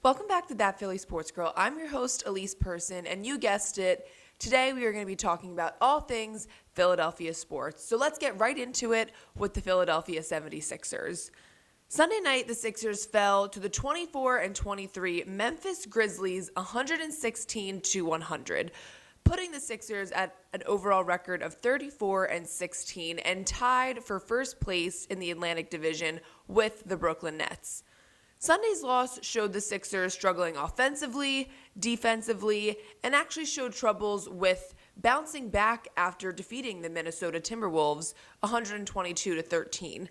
Welcome back to That Philly Sports Girl. I'm your host, Elise Person, and you guessed it. Today we are going to be talking about all things Philadelphia sports. So let's get right into it with the Philadelphia 76ers. Sunday night, the Sixers fell to the 24-23 Memphis Grizzlies 116-100, putting the Sixers at an overall record of 34-16 and tied for first place in the Atlantic Division with the Brooklyn Nets. Sunday's loss showed the Sixers struggling offensively, defensively, and actually showed troubles with bouncing back after defeating the Minnesota Timberwolves 122-13.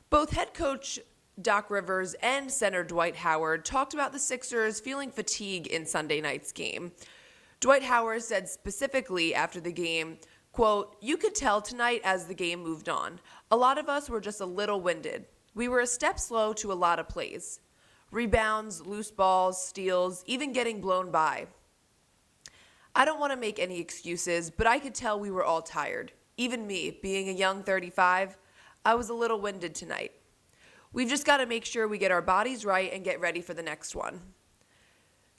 Both head coach Doc Rivers and center Dwight Howard talked about the Sixers feeling fatigue in Sunday night's game. Dwight Howard said specifically after the game, quote, "You could tell tonight as the game moved on. A lot of us were just a little winded. We were a step slow to a lot of plays. Rebounds, loose balls, steals, even getting blown by. I don't want to make any excuses, but I could tell we were all tired. Even me, being a young 35, I was a little winded tonight. We've just got to make sure we get our bodies right and get ready for the next one."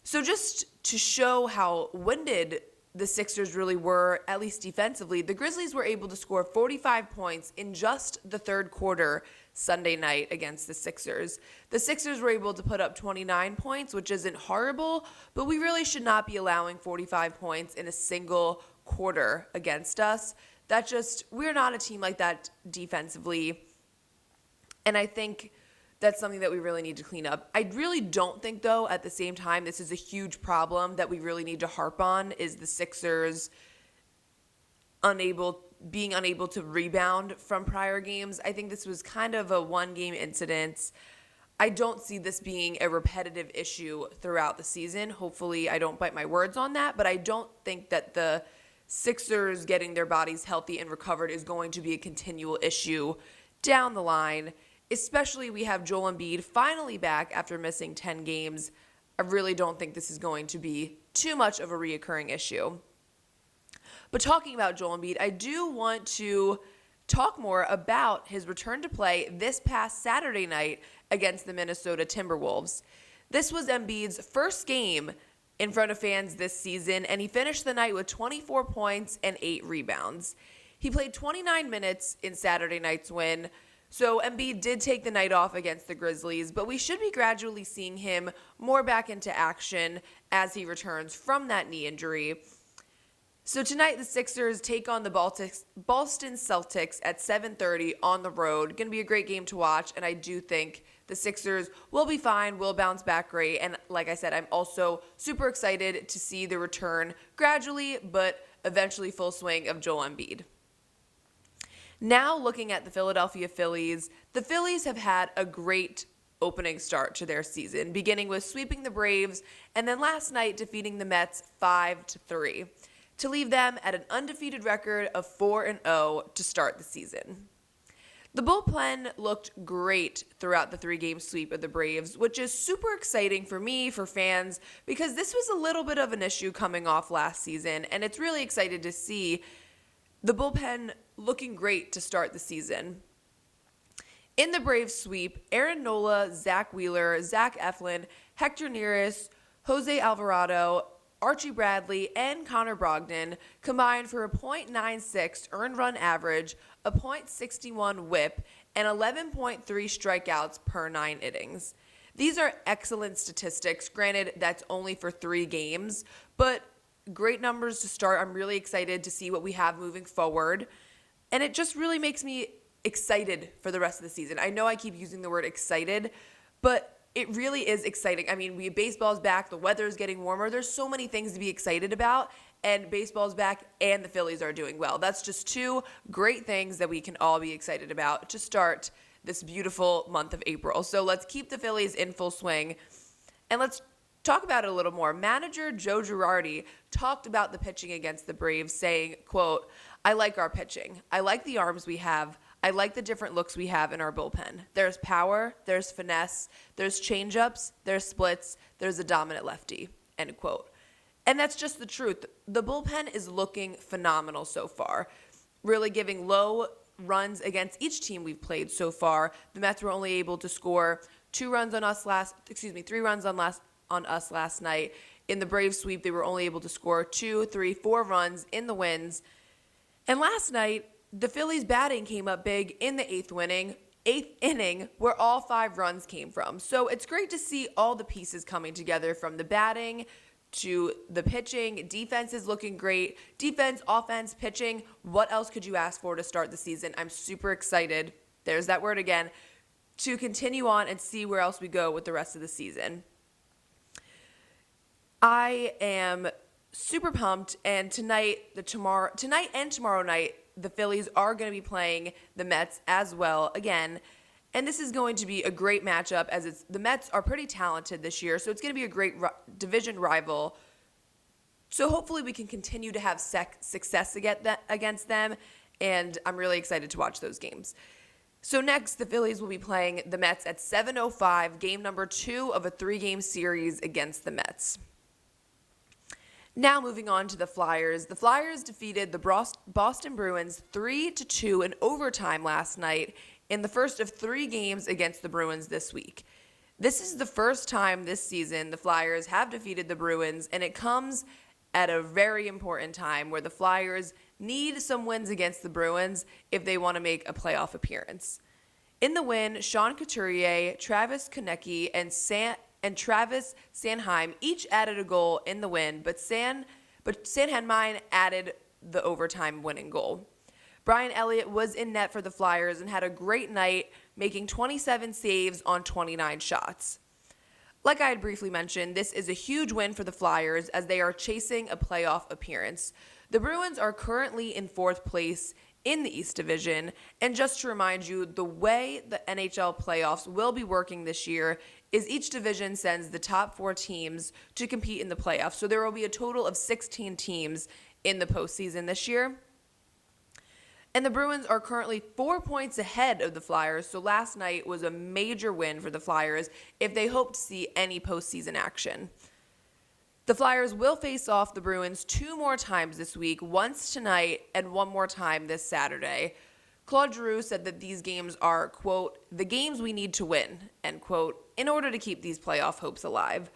So just to show how winded the Sixers really were, at least defensively, the Grizzlies were able to score 45 points in just the third quarter Sunday night against the Sixers. The Sixers were able to put up 29 points, which isn't horrible, but we really should not be allowing 45 points in a single quarter against us. We're not a team like that defensively, and I think that's something that we really need to clean up. I really don't think, though, at the same time, this is a huge problem that we really need to harp on, is the Sixers being unable to rebound from prior games. I think this was kind of a one-game incident. I don't see this being a repetitive issue throughout the season. Hopefully, I don't bite my words on that, but I don't think that the Sixers getting their bodies healthy and recovered is going to be a continual issue down the line. Especially we have Joel Embiid finally back after missing 10 games. I really don't think this is going to be too much of a reoccurring issue. But talking about Joel Embiid, I do want to talk more about his return to play this past Saturday night against the Minnesota Timberwolves. This was Embiid's first game in front of fans this season, and he finished the night with 24 points and 8 rebounds. He played 29 minutes in Saturday night's win. So Embiid did take the night off against the Grizzlies, but we should be gradually seeing him more back into action as he returns from that knee injury. So tonight the Sixers take on the Boston Celtics at 7:30 on the road. Going to be a great game to watch, and I do think the Sixers will be fine, will bounce back great. And like I said, I'm also super excited to see the return gradually, but eventually full swing of Joel Embiid. Now looking at the Philadelphia Phillies, the Phillies have had a great opening start to their season, beginning with sweeping the Braves and then last night defeating the Mets 5-3 to leave them at an undefeated record of 4-0 to start the season. The bullpen looked great throughout the 3-game sweep of the Braves, which is super exciting for me, for fans, because this was a little bit of an issue coming off last season, and it's really excited to see the bullpen looking great to start the season. In the Braves sweep, Aaron Nola, Zach Wheeler, Zach Eflin, Hector Neris, Jose Alvarado, Archie Bradley, and Connor Brogdon combined for a .96 earned run average, a .61 whip, and 11.3 strikeouts per 9 innings. These are excellent statistics. Granted, that's only for 3 games, but great numbers to start. I'm really excited to see what we have moving forward. And it just really makes me excited for the rest of the season. I know I keep using the word excited, but it really is exciting. I mean, baseball's back. The weather's getting warmer. There's so many things to be excited about. And baseball's back and the Phillies are doing well. That's just 2 great things that we can all be excited about to start this beautiful month of April. So let's keep the Phillies in full swing. And let's talk about it a little more. Manager Joe Girardi talked about the pitching against the Braves, saying, quote, "I like our pitching. I like the arms we have. I like the different looks we have in our bullpen. There's power, there's finesse, there's changeups, there's splits, there's a dominant lefty," end quote. And that's just the truth. The bullpen is looking phenomenal so far, really giving low runs against each team we've played so far. The Mets were only able to score 3 runs on on us last night. In the Braves sweep, they were only able to score 2, 3, 4 runs in the wins. And last night, the Phillies batting came up big in the eighth inning, where all 5 runs came from. So it's great to see all the pieces coming together, from the batting to the pitching. Defense is looking great. Defense, offense, pitching. What else could you ask for to start the season? I'm super excited. There's that word again. To continue on and see where else we go with the rest of the season. I am super pumped, and tonight and tomorrow night, the Phillies are going to be playing the Mets as well again. And this is going to be a great matchup, as the Mets are pretty talented this year, so it's going to be a great division rival. So hopefully we can continue to have success against them, and I'm really excited to watch those games. So next, the Phillies will be playing the Mets at 7:05, game number 2 of a 3-game series against the Mets. Now moving on to the Flyers. The Flyers defeated the Boston Bruins 3-2 in overtime last night in the first of 3 games against the Bruins this week. This is the first time this season the Flyers have defeated the Bruins, and it comes at a very important time where the Flyers need some wins against the Bruins if they want to make a playoff appearance. In the win, Sean Couturier, Travis Konecny, and Travis Sanheim each added a goal in the win, but Sanheim added the overtime winning goal. Brian Elliott was in net for the Flyers and had a great night, making 27 saves on 29 shots. Like I had briefly mentioned, this is a huge win for the Flyers as they are chasing a playoff appearance. The Bruins are currently in 4th place in the East Division, and just to remind you, the way the NHL playoffs will be working this year is each division sends the top 4 teams to compete in the playoffs. So there will be a total of 16 teams in the postseason this year. And the Bruins are currently 4 points ahead of the Flyers, so last night was a major win for the Flyers if they hope to see any postseason action. The Flyers will face off the Bruins 2 more times this week, once tonight and 1 more time this Saturday. Claude Giroux said that these games are, quote, the games we need to win, end quote, in order to keep these playoff hopes alive.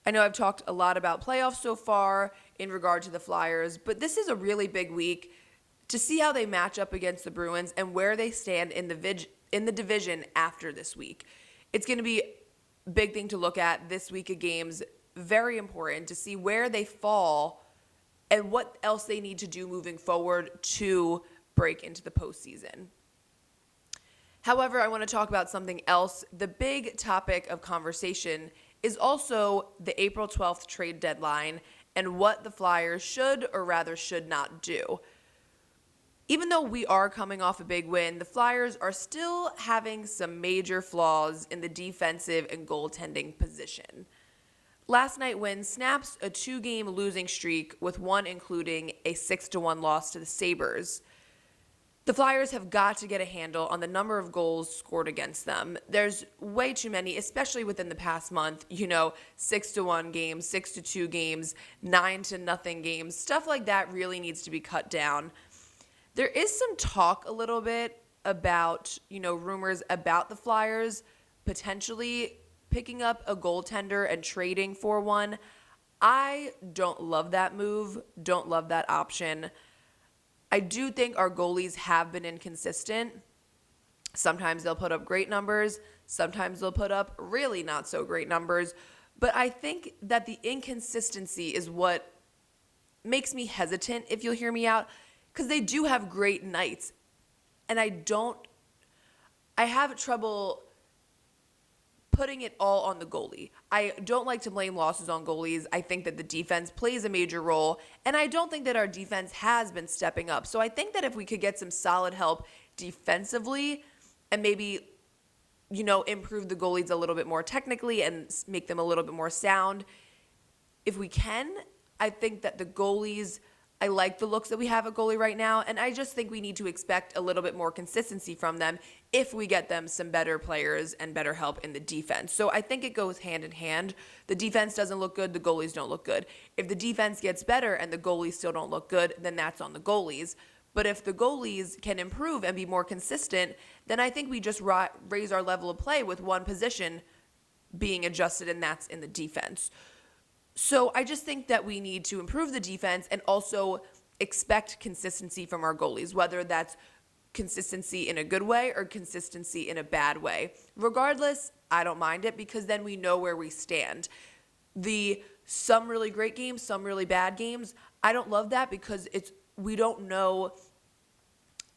I know I've talked a lot about playoffs so far in regard to the Flyers, but this is a really big week to see how they match up against the Bruins and where they stand in the division after this week. It's going to be a big thing to look at this week of games, very important to see where they fall and what else they need to do moving forward to break into the postseason. However, I want to talk about something else. The big topic of conversation is also the April 12th trade deadline and what the Flyers should or rather should not do. Even though we are coming off a big win, the Flyers are still having some major flaws in the defensive and goaltending position. Last night's win snaps a 2-game losing streak, with one including a 6-1 loss to the Sabres. The Flyers have got to get a handle on the number of goals scored against them. There's way too many, especially within the past month. 6-1 games, 6-2 games, 9-0 games. Stuff like that really needs to be cut down. There is some talk a little bit about, rumors about the Flyers potentially picking up a goaltender and trading for one. I don't love that move, don't love that option. I do think our goalies have been inconsistent. Sometimes they'll put up great numbers. Sometimes they'll put up really not so great numbers. But I think that the inconsistency is what makes me hesitant, if you'll hear me out, because they do have great nights. And I have trouble putting it all on the goalie. I don't like to blame losses on goalies. I think that the defense plays a major role, and I don't think that our defense has been stepping up. So I think that if we could get some solid help defensively and maybe, improve the goalies a little bit more technically and make them a little bit more sound, if we can, I think that the goalies, I like the looks that we have at goalie right now, and I just think we need to expect a little bit more consistency from them if we get them some better players and better help in the defense. So I think it goes hand in hand. The defense doesn't look good, the goalies don't look good. If the defense gets better and the goalies still don't look good, then that's on the goalies. But if the goalies can improve and be more consistent, then I think we just raise our level of play with one position being adjusted, and that's in the defense. So I just think that we need to improve the defense and also expect consistency from our goalies, whether that's consistency in a good way or consistency in a bad way. Regardless, I don't mind it because then we know where we stand. Some really great games, some really bad games, I don't love that because we don't know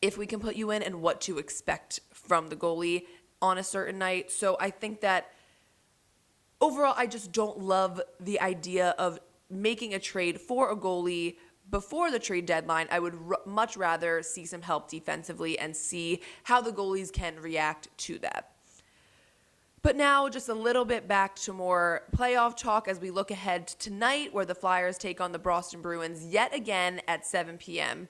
if we can put you in and what to expect from the goalie on a certain night. So I think that overall, I just don't love the idea of making a trade for a goalie before the trade deadline. I would much rather see some help defensively and see how the goalies can react to that. But now just a little bit back to more playoff talk as we look ahead to tonight where the Flyers take on the Boston Bruins yet again at 7 p.m.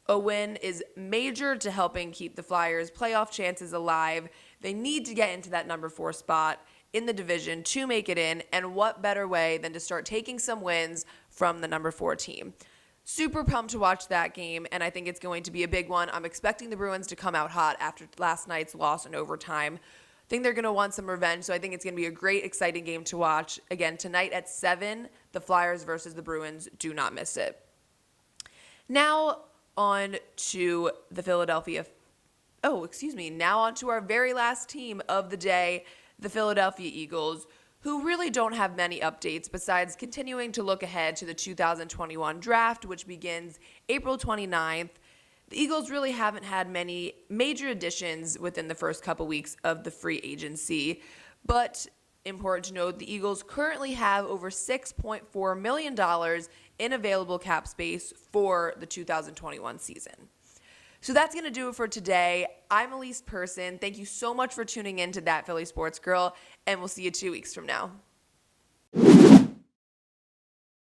A win is major to helping keep the Flyers' playoff chances alive. They need to get into that number 4 spot in the division to make it in, and what better way than to start taking some wins from the number 4 team. Super pumped to watch that game, and I think it's going to be a big one. I'm expecting the Bruins to come out hot after last night's loss in overtime. I think they're going to want some revenge, so I think it's going to be a great, exciting game to watch. Again, tonight at 7, the Flyers versus the Bruins. Do not miss it. Now on to Now on to our very last team of the day, the Philadelphia Eagles, who really don't have many updates besides continuing to look ahead to the 2021 draft, which begins April 29th. The Eagles really haven't had many major additions within the first couple weeks of the free agency, but important to note, the Eagles currently have over $6.4 million in available cap space for the 2021 season. So that's going to do it for today. I'm Elise Person. Thank you so much for tuning in to That Philly Sports Girl, and we'll see you 2 weeks from now.